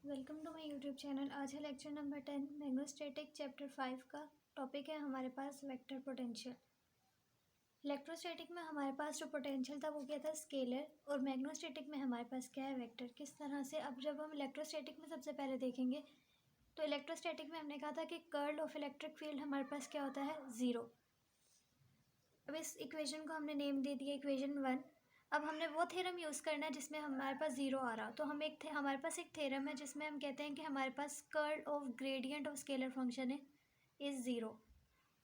Welcome to my YouTube channel. आज है lecture number 10 magnetostatic chapter 5 का टॉपिक है हमारे पास वेक्टर पोटेंशियल। इलेक्ट्रोस्टैटिक में हमारे पास जो पोटेंशियल था वो क्या था, स्केलर, और मैग्नेटोस्टैटिक में हमारे पास क्या है, वेक्टर। किस तरह से, अब जब हम इलेक्ट्रोस्टैटिक में सबसे पहले देखेंगे तो इलेक्ट्रोस्टैटिक में हमने कहा था कि कर्ल ऑफ इलेक्ट्रिक फील्ड हमारे पास क्या होता है, ज़ीरो। अब इस इक्वेशन को हमने नेम दे दिया इक्वेशन 1। अब हमने वो थ्योरम यूज़ करना है जिसमें हमारे पास ज़ीरो आ रहा हो। तो हम हमारे पास एक थ्योरम है जिसमें हम कहते हैं कि हमारे पास curl of gradient of scalar function है इज़ ज़ीरो।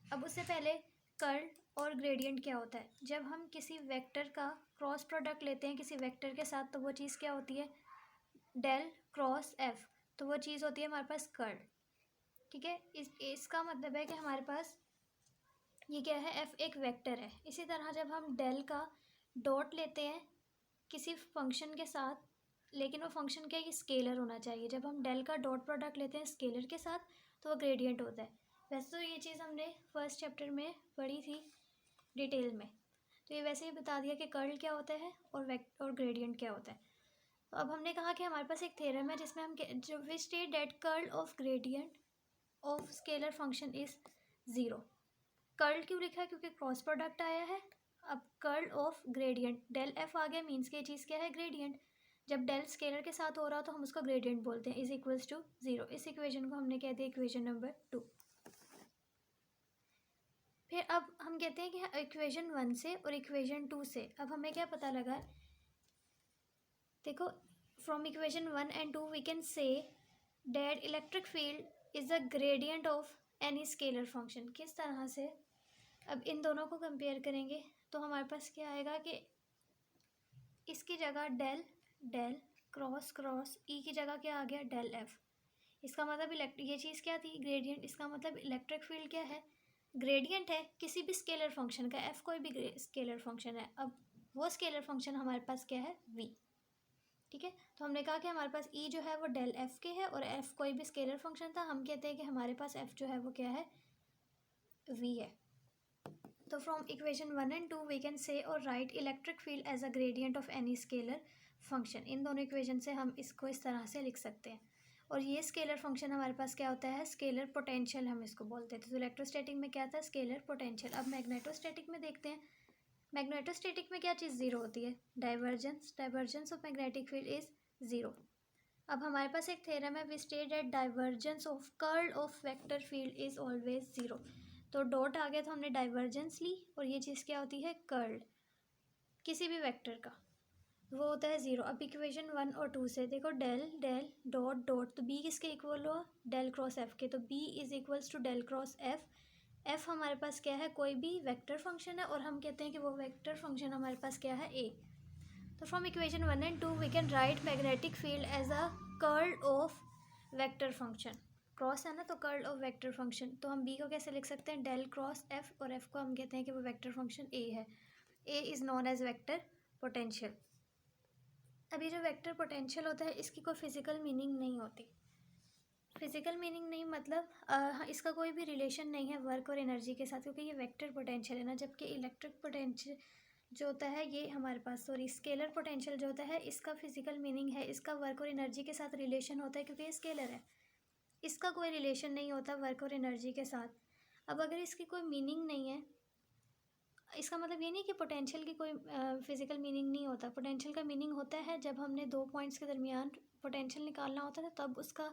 अब उससे पहले कर्ल और ग्रेडियंट क्या होता है, जब हम किसी वेक्टर का क्रॉस प्रोडक्ट लेते हैं किसी वेक्टर के साथ तो वो चीज़ क्या होती है, डेल क्रॉस एफ, तो वो चीज़ होती है हमारे पास कर्ल। ठीक है, इसका मतलब है कि हमारे पास ये क्या है, एफ एक वेक्टर है। इसी तरह जब हम डेल का डॉट लेते हैं किसी फंक्शन के साथ, लेकिन वो फंक्शन क्या है, स्केलर होना चाहिए। जब हम डेल का डॉट प्रोडक्ट लेते हैं स्केलर के साथ तो वो ग्रेडियंट होता है। वैसे तो ये चीज़ हमने फर्स्ट चैप्टर में पढ़ी थी डिटेल में, तो ये वैसे ही बता दिया कि कर्ल क्या होता है और ग्रेडियंट क्या होता है। तो अब हमने कहा कि हमारे पास एक थ्योरम है जिसमें हम जो we state that curl of gradient of scalar function is zero. Curl क्यों लिखा है, क्योंकि क्रॉस प्रोडक्ट आया है। अब curl of gradient, del F आ गया, मीन्स के चीज़ क्या है, ग्रेडियंट। जब डेल स्केलर के साथ हो रहा हो तो हम उसको ग्रेडियंट बोलते हैं, इज इक्वल्स टू ज़ीरो। इस इक्वेशन को हमने कह दिया इक्वेशन नंबर 2। फिर अब हम कहते हैं कि इक्वेशन 1 से और इक्वेशन 2 से अब हमें क्या पता लगा, देखो, from equation 1 and 2 we can say that electric field is a gradient of any scalar function. किस तरह से, अब इन दोनों को कंपेयर करेंगे तो हमारे पास क्या आएगा कि इसकी जगह डेल डेल क्रॉस क्रॉस ई की जगह क्या आ गया, डेल एफ। इसका मतलब ये चीज़ क्या थी, ग्रेडियंट। इसका मतलब इलेक्ट्रिक फील्ड क्या है, ग्रेडियंट है किसी भी स्केलर फंक्शन का। एफ कोई भी स्केलर फंक्शन है। अब वो स्केलर फंक्शन हमारे पास क्या है, वी। ठीक है, तो हमने कहा कि हमारे पास ई जो है वो डेल एफ के है और एफ कोई भी स्केलर फंक्शन था। हम कहते हैं कि हमारे पास एफ जो है वो क्या है, वी है। तो from equation 1 and 2 we can say or write electric field as a gradient of any scalar function. इन दोनों इक्वेशन से हम इसको इस तरह से लिख सकते हैं। और ये स्केलर फंक्शन हमारे पास क्या होता है, स्केलर पोटेंशियल हम इसको बोलते थे। तो इलेक्ट्रोस्टैटिक में क्या था, स्केलर पोटेंशियल। अब मैग्नेटोस्टैटिक में देखते हैं। मैग्नेटोस्टैटिक में क्या चीज़ ज़ीरो होती है, divergence. Divergence of magnetic field is zero. अब हमारे पास एक थ्योरम है, we state that divergence of curl of vector field is always zero. तो डॉट आ गया तो हमने डाइवर्जेंस ली, और ये चीज़ क्या होती है, कर्ल किसी भी वेक्टर का, वो होता है ज़ीरो। अब इक्वेशन 1 और 2 से देखो, डेल डेल डॉट डॉट, तो बी किसके इक्वल हुआ, डेल क्रॉस एफ के। तो B is equals to del cross F. F हमारे पास क्या है, कोई भी वेक्टर फंक्शन है, और हम कहते हैं कि वो वेक्टर फंक्शन हमारे पास क्या है, ए। तो from equation 1 and 2 we can write magnetic field as a curl of vector function. Cross है ना, तो कर्ल ऑफ वेक्टर फंक्शन। तो हम बी को कैसे लिख सकते हैं, डेल क्रॉस एफ, और एफ को हम कहते हैं कि वो वेक्टर फंक्शन ए है। A is known as vector potential. अभी जो वेक्टर पोटेंशियल होता है इसकी कोई फिजिकल मीनिंग नहीं होती। फिजिकल मीनिंग नहीं मतलब इसका कोई भी रिलेशन नहीं है वर्क और एनर्जी के साथ, क्योंकि ये वेक्टर पोटेंशियल है ना। जबकि इलेक्ट्रिक पोटेंशियल जो होता है ये हमारे पास, सॉरी, स्केलर पोटेंशियल जो होता है इसका फिजिकल मीनिंग है, इसका वर्क और एनर्जी के साथ रिलेशन होता है, क्योंकि ये स्केलर है। इसका कोई रिलेशन नहीं होता वर्क और एनर्जी के साथ। अब अगर इसकी कोई मीनिंग नहीं है, इसका मतलब ये नहीं कि पोटेंशियल की कोई फिजिकल मीनिंग नहीं होता। पोटेंशियल का मीनिंग होता है जब हमने दो पॉइंट्स के दरमियान पोटेंशियल निकालना होता है तब उसका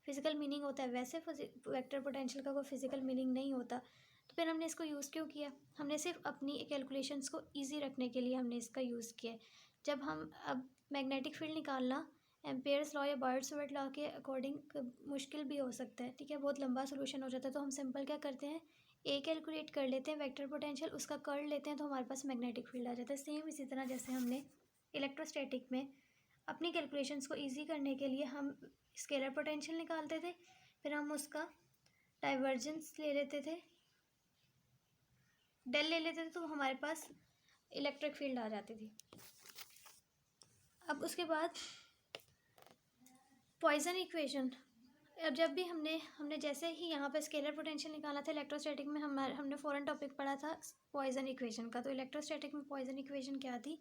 फिजिकल मीनिंग होता है। वैसे वेक्टर पोटेंशियल का कोई फिजिकल मीनिंग नहीं होता। तो फिर हमने इसको यूज़ क्यों किया, हमने सिर्फ अपनी कैलकुलेशंस को ईजी रखने के लिए हमने इसका यूज़ किया है। जब हम अब मैग्नेटिक फील्ड निकालना एम्पेयर्स लॉ या बायर्ड्सवर्थ लॉ के अकॉर्डिंग मुश्किल भी हो सकता है, ठीक है, बहुत लंबा सोल्यूशन हो जाता है। तो हम सिंपल क्या करते हैं, ए कैलकुलेट कर लेते हैं वेक्टर पोटेंशियल, उसका कर्ल लेते हैं तो हमारे पास मैग्नेटिक फील्ड आ जाता है। सेम इसी तरह जैसे हमने इलेक्ट्रोस्टैटिक में अपनी कैलकुलेशंस को इजी करने के लिए हम स्केलर पोटेंशियल निकालते थे, फिर हम उसका डाइवर्जेंस ले लेते थे, डेल ले लेते थे, तो हमारे पास इलेक्ट्रिक फील्ड आ जाती थी। अब उसके बाद पॉइसन इक्वेशन। अब जब भी हमने जैसे ही यहाँ पे स्केलर पोटेंशियल निकाला था इलेक्ट्रोस्टैटिक में, हमने फ़ौरन टॉपिक पढ़ा था पॉइसन इक्वेशन का। तो इलेक्ट्रोस्टैटिक में पॉइसन इक्वेशन क्या थी,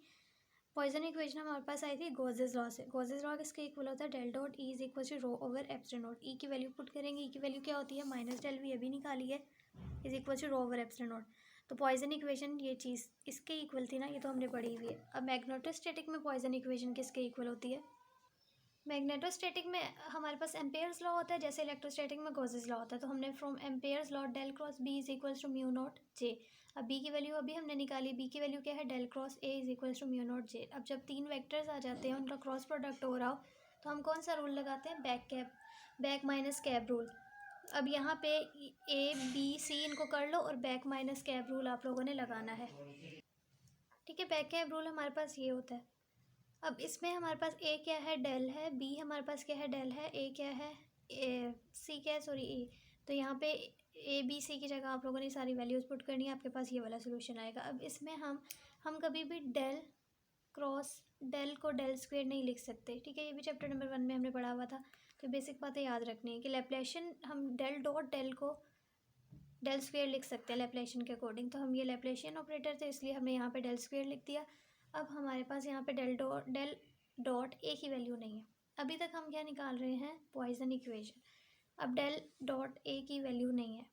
पॉइसन इक्वेशन हमारे पास आई थी गॉसेस लॉ से। गॉसेस लॉ किसके इक्वल होता है, del dot E is equal to rho over epsilon naught. E की वैल्यू पुट करेंगे, ई की वैल्यू क्या होती है माइनस डेल वी अभी निकाली है, is equal to rho over epsilon naught. तो पॉइसन इक्वेशन ये चीज़ इसके इक्वल थी ना, ये तो हमने पढ़ी हुई है। अब मैग्नेटोस्टैटिक में पॉइसन इक्वेशन किसके इक्वल होती है, मैग्नेटोस्टैटिक में हमारे पास एम्पेयर्स लॉ होता है, जैसे इलेक्ट्रोस्टैटिक में गॉसेस लॉ होता है। तो हमने from Ampere's law del cross B is equals to mu naught J. अब बी की वैल्यू अभी हमने निकाली, बी की वैल्यू क्या है, del cross A is equals to mu naught J. अब जब तीन वेक्टर्स आ जाते हैं, उनका क्रॉस प्रोडक्ट हो रहा हो, तो हम कौन सा रूल लगाते हैं, बैक माइनस कैप रूल। अब यहाँ पे ए बी सी इनको कर लो और बैक माइनस कैप रूल आप लोगों ने लगाना है, ठीक है। बैक कैप रूल हमारे पास ये होता है। अब इसमें हमारे पास ए क्या है, डेल है, बी हमारे पास क्या है, डेल है, ए क्या है, सी क्या है, सॉरी ए। तो यहाँ पे ए बी सी की जगह आप लोगों ने सारी वैल्यूज़ पुट करनी है, आपके पास ये वाला सोल्यूशन आएगा। अब इसमें हम कभी भी डेल क्रॉस डेल को डेल स्क्वेयर नहीं लिख सकते, ठीक है। ये भी चैप्टर नंबर 1 में हमने पढ़ा हुआ था। तो बेसिक बातें याद रखनी है कि लैप्लासियन हम डेल डॉट डेल को डेल स्क्वेयर लिख सकते हैं लैप्लासियन के अकॉर्डिंग। तो हम ये लैप्लासियन ऑपरेटर थे, इसलिए हमने यहाँ पे डेल स्क्वेयर लिख दिया। अब हमारे पास यहाँ पे डेल डॉट ए की वैल्यू नहीं है। अभी तक हम क्या निकाल रहे हैं, पॉइसन इक्वेशन। अब डेल डॉट ए की वैल्यू नहीं है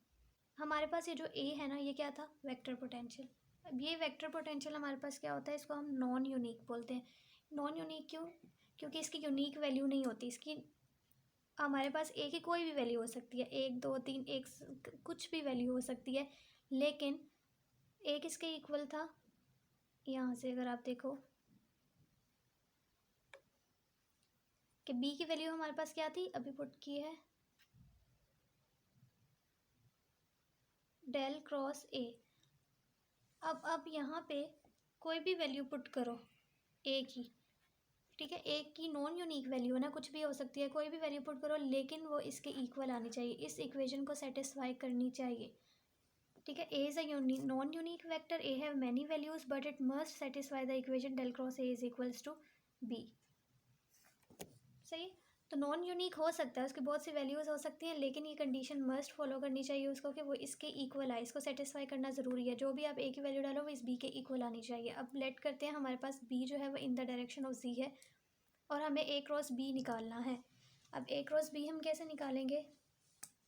हमारे पास। ये जो ए है ना, ये क्या था, वेक्टर पोटेंशियल। अब ये वेक्टर पोटेंशियल हमारे पास क्या होता है, इसको हम नॉन यूनिक बोलते हैं। नॉन यूनिक क्यों, क्योंकि इसकी यूनिक वैल्यू नहीं होती। इसकी हमारे पास ए की कोई भी वैल्यू हो सकती है, 1 2 3 एक कुछ भी वैल्यू हो सकती है। लेकिन ए किसके इक्वल था, यहाँ से अगर आप देखो कि बी की वैल्यू हमारे पास क्या थी, अभी पुट की है, डेल क्रॉस ए। अब यहाँ पे कोई भी वैल्यू पुट करो ए की, ठीक है। ए की नॉन यूनिक वैल्यू है ना, कुछ भी हो सकती है, कोई भी वैल्यू पुट करो, लेकिन वो इसके इक्वल आनी चाहिए, इस इक्वेशन को सेटिस्फाई करनी चाहिए, ठीक है। A is a non unique vector, A have many values but it must satisfy the equation del cross A is equals to B. सही। तो नॉन यूनिक हो सकता है, उसकी बहुत सी वैल्यूज़ हो सकती हैं, लेकिन ये कंडीशन मस्ट फॉलो करनी चाहिए उसको कि वो इसके इक्वल आए, इसको सेटिस्फाई करना ज़रूरी है। जो भी आप ए की वैल्यू डालो वो इस बी के इक्वल आनी चाहिए। अब लेट करते हैं, हमारे पास बी जो है वो इन द डायरेक्शन ऑफ जी है और हमें ए क्रॉस बी निकालना है। अब ए क्रॉस बी हम कैसे निकालेंगे,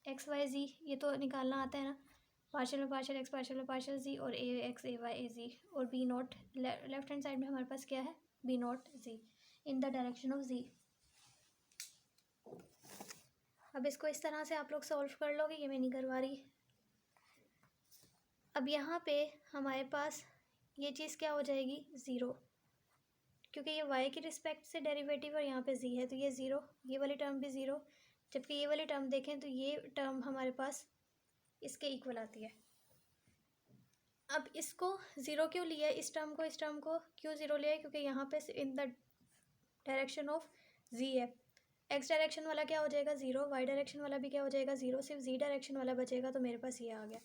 एक्स वाई जी ये तो निकालना आता है ना, पार्शियल में पार्शियल एक्स, पार्शियल में पार्शियल जी, और A x A y A z, और B naught left hand side में हमारे पास क्या है, B naught z in the direction of z. अब इसको इस तरह से आप लोग सॉल्व कर लोगे, ये मैं नहीं करवा रही। अब यहाँ पे हमारे पास ये चीज़ क्या हो जाएगी, ज़ीरो, क्योंकि ये y की रिस्पेक्ट से डेरिवेटिव और यहाँ पे z है, तो ये ज़ीरो, ये वाली टर्म भी ज़ीरो। जबकि ये वाली टर्म देखें तो ये टर्म हमारे पास इसके इक्वल आती है। अब इसको ज़ीरो क्यों लिया है, इस टर्म को क्यों ज़ीरो लिया है, क्योंकि यहाँ पे इन द डायरेक्शन ऑफ z है। एक्स डायरेक्शन वाला क्या हो जाएगा, ज़ीरो, वाई डायरेक्शन वाला भी क्या हो जाएगा, ज़ीरो, सिर्फ जी डायरेक्शन वाला बचेगा। तो मेरे पास ये आ गया।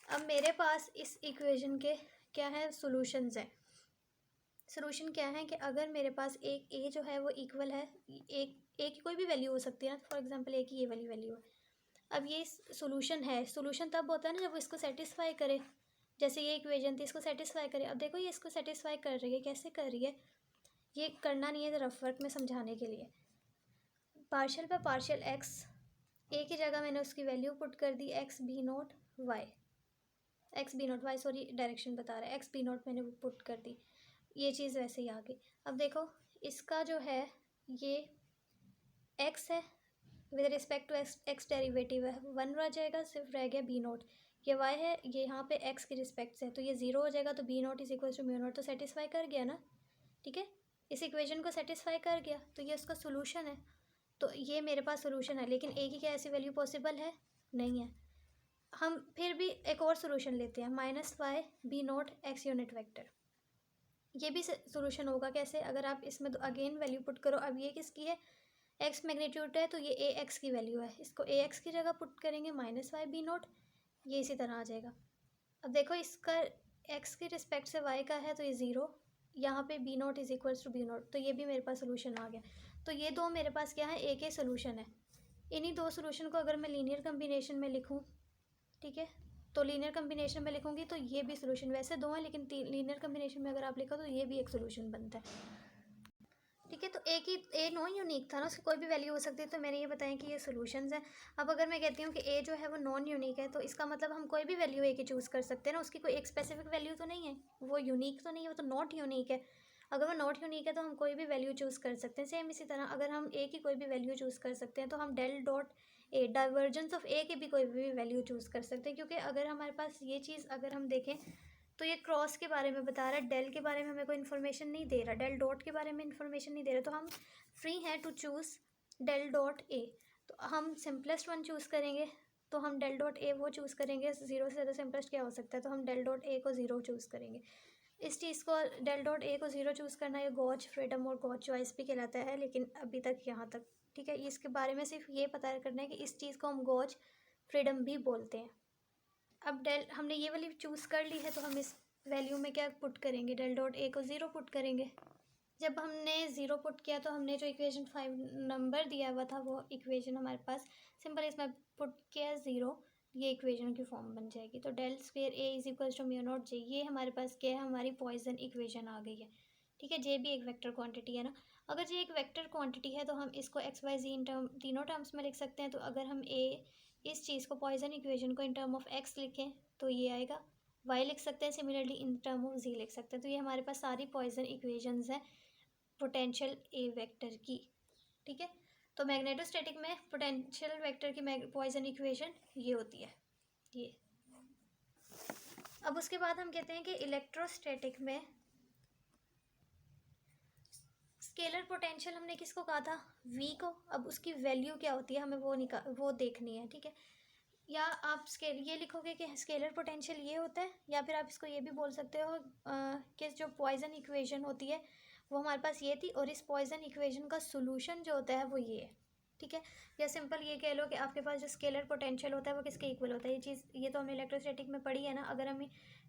अब मेरे पास इस इक्वेशन के क्या है, सोल्यूशंस हैं। सोल्यूशन क्या है कि अगर मेरे पास एक ए जो है वो इक्वल है, एक ए की कोई भी वैल्यू हो सकती है ना, फॉर एग्जांपल ए की ये वाली वैल्यू है। अब ये सोल्यूशन है, सोल्यूशन तब होता है ना जब वो इसको सेटिस्फाई करे। जैसे ये इक्वेशन थी, इसको सेटिस्फाई करे। अब देखो ये इसको सेटिस्फाई कर रही है, कैसे कर रही है, ये करना नहीं है, रफ वर्क में समझाने के लिए। पार्शियल पे पार्शियल एक्स, ए की जगह मैंने उसकी वैल्यू पुट कर दी x B naught y, x B naught y, sorry direction बता रहा है, एक्स बी नॉट मैंने पुट कर दी, ये चीज़ वैसे ही आ गई। अब देखो इसका जो है ये एक्स है, with respect to x derivative है, वन रह जाएगा, सिर्फ रह गया बी नॉट। ये वाई है, ये यहाँ पे एक्स की रिस्पेक्ट से है, तो ये ज़ीरो हो जाएगा, तो B naught is equal to mu naught. तो सेटिस्फाई कर गया ना, ठीक है, इस इक्वेशन को सेटिस्फाई कर गया, तो ये उसका सोल्यूशन है। तो ये मेरे पास सोल्यूशन है, लेकिन ए की क्या ऐसी वैल्यू पॉसिबल है, नहीं है। हम फिर भी एक और सोल्यूशन लेते हैं, minus y B naught x unit vector. ये भी सोल्यूशन होगा कैसे, अगर आप इसमें तो अगेन वैल्यू पुट करो। अब ये किसकी है, एक्स मैग्नीट्यूड है, तो ये ए एक्स की वैल्यू है, इसको ए एक्स की जगह पुट करेंगे, माइनस वाई बी नॉट, ये इसी तरह आ जाएगा। अब देखो इसका एक्स की रिस्पेक्ट से वाई का है, तो ये ज़ीरो, यहाँ पे B naught is equals to B naught, तो ये भी मेरे पास सोल्यूशन आ गया। तो ये दो मेरे पास क्या है, एक ही सोल्यूशन है। इन्हीं दो सोल्यूशन को अगर मैं लीनियर कम्बिनेशन में लिखूँ, ठीक है, तो लीनियर कम्बिनेशन में लिखूँगी तो ये भी सोल्यूशन, वैसे दो हैं लेकिन लीनियर कम्बिनेशन में अगर आप लिखो तो ये भी एक सोल्यूशन बनता है। ठीक है, तो ए नॉन यूनिक था ना, उसकी कोई भी वैल्यू हो सकती है, तो मैंने ये बताया कि ये सोल्यूशंस हैं। अब अगर मैं कहती हूँ कि ए जो है वो नॉन यूनिक है, तो इसका मतलब हम कोई भी वैल्यू ए की चूज़ कर सकते हैं ना, उसकी कोई एक स्पेसिफिक वैल्यू तो नहीं है, वो यूनिक तो नहीं है, वो तो नॉट यूनिक है। अगर वो नॉट यूनिक है तो हम कोई भी वैल्यू चूज़ कर सकते हैं। सेम इसी तरह अगर हम ए की कोई भी वैल्यू चूज़ कर सकते हैं तो हम del dot A divergence of A की भी कोई भी वैल्यू चूज़ कर सकते हैं, क्योंकि अगर हमारे पास ये चीज़ अगर हम देखें तो ये क्रॉस के बारे में बता रहा है, डेल के बारे में हमें कोई इन्फॉर्मेशन नहीं दे रहा, डेल डॉट के बारे में इन्फॉर्मेशन नहीं दे रहा, तो हम फ्री हैं to choose del dot A. तो हम सिंपलेस्ट वन चूज़ करेंगे, तो हम डेल डॉट ए वो चूज़ करेंगे, ज़ीरो से ज़्यादा सिंपलेस्ट क्या हो सकता है, तो हम डेल डॉट ए को ज़ीरो चूज़ करेंगे। इस चीज़ को डेल डॉट ए को ज़ीरो चूज़ करना ये गॉज फ्रीडम और गॉज चॉइस भी कहलाता है, लेकिन अभी तक यहाँ तक ठीक है। इसके बारे में सिर्फ ये पता करना है कि इस चीज़ को हम गॉज फ्रीडम भी बोलते हैं। अब डेल हमने ये वाली चूज़ कर ली है, तो हम इस वैल्यू में क्या पुट करेंगे, डेल डॉट ए को ज़ीरो पुट करेंगे। जब हमने ज़ीरो पुट किया तो हमने जो इक्वेशन 5 नंबर दिया हुआ था वो इक्वेशन हमारे पास सिंपल इसमें पुट किया ज़ीरो, ये इक्वेशन की फॉर्म बन जाएगी। तो del square A is equals to mu naught J, ये हमारे पास क्या है, हमारी पॉइसन इक्वेशन आ गई है। ठीक है, जे भी एक वेक्टर क्वांटिटी है ना। अगर जे एक वेक्टर क्वांटिटी है तो हम इसको x y z in term तीनों टर्म्स में लिख सकते हैं। तो अगर हम इस चीज़ को पॉइसन इक्वेशन को इन टर्म ऑफ एक्स लिखें तो ये आएगा, वाई लिख सकते हैं सिमिलरली इन टर्म ऑफ जी लिख सकते हैं। तो ये हमारे पास सारी पॉइसन इक्वेशंस हैं पोटेंशियल ए वेक्टर की। ठीक है, तो मैग्नेटोस्टैटिक में पोटेंशियल वेक्टर की पॉइसन इक्वेशन ये होती है ये। अब उसके बाद हम कहते हैं कि इलेक्ट्रोस्टैटिक में स्केलर पोटेंशियल हमने किसको कहा था, वी को। अब उसकी वैल्यू क्या होती है हमें वो देखनी है। ठीक है, या आप ये लिखोगे कि स्केलर पोटेंशियल ये होता है, या फिर आप इसको ये भी बोल सकते हो कि जो पॉइसन इक्वेशन होती है वो हमारे पास ये थी, और इस पॉइसन इक्वेशन का सोल्यूशन जो होता है वो ये है। ठीक है, या सिंपल ये कह लो कि आपके पास जो स्केलर पोटेंशियल होता है वो किसके इक्वल होता है। ये चीज़ ये तो हमने इलेक्ट्रोस्टैटिक में पढ़ी है ना। अगर हम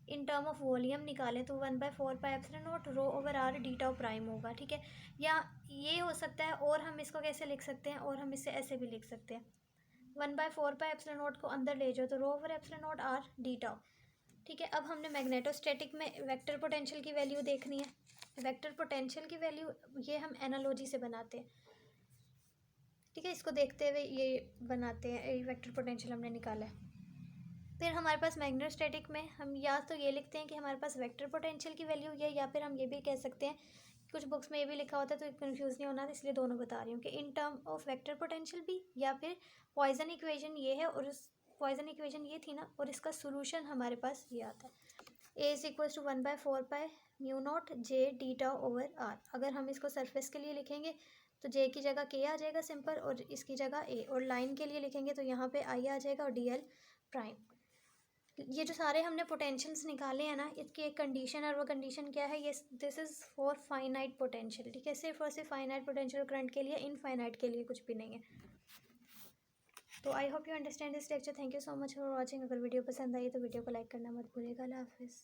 इन टर्म ऑफ वॉल्यूम निकालें तो 1/4πε0 rho over r d tau prime होगा। ठीक है, या ये हो सकता है, और हम इसको कैसे लिख सकते हैं, और हम इससे ऐसे भी लिख सकते हैं 1/4πε0 को अंदर ले जाओ तो रो ओवर ε0 आर डी टाउ। ठीक है, अब हमने मैग्नेटोस्टैटिक में वेक्टर पोटेंशियल की वैल्यू देखनी है। वेक्टर पोटेंशियल की वैल्यू ये हम एनालॉजी से बनाते हैं। ठीक है, इसको देखते हुए ये बनाते हैं, वेक्टर पोटेंशियल हमने निकाला है। फिर हमारे पास मैग्नेटोस्टैटिक में हम या तो ये लिखते हैं कि हमारे पास वेक्टर पोटेंशियल की वैल्यू ये, या फिर हम ये भी कह सकते हैं, कुछ बुक्स में ये भी लिखा होता है तो कंफ्यूज नहीं होना, इसलिए दोनों बता रही हूँ कि in term of vector potential भी, या फिर पॉइसन इक्वेशन ये है और उस पॉइसन इक्वेशन ये थी ना, और इसका सोल्यूशन हमारे पास ये आता है A is equal to 1/4πμ0 J d tau over r. अगर हम इसको सरफेस के लिए लिखेंगे तो जे की जगह के आ जाएगा सिंपल, और इसकी जगह ए, और लाइन के लिए लिखेंगे तो यहाँ पे आई आ जाएगा और डी एल प्राइम। ये जो सारे हमने पोटेंशियल्स निकाले हैं ना, इसकी एक कंडीशन है, और वो कंडीशन क्या है, ये this is for finite potential. ठीक है, सिर्फ और सिर्फ फाइनाइट पोटेंशियल करंट के लिए, इनफाइनाइट के लिए कुछ भी नहीं है। तो I hope you understand this lecture. Thank you so much for watching. अगर वीडियो पसंद आई तो वीडियो को लाइक करना मत भूलिएगा। अल्लाह हाफिज़।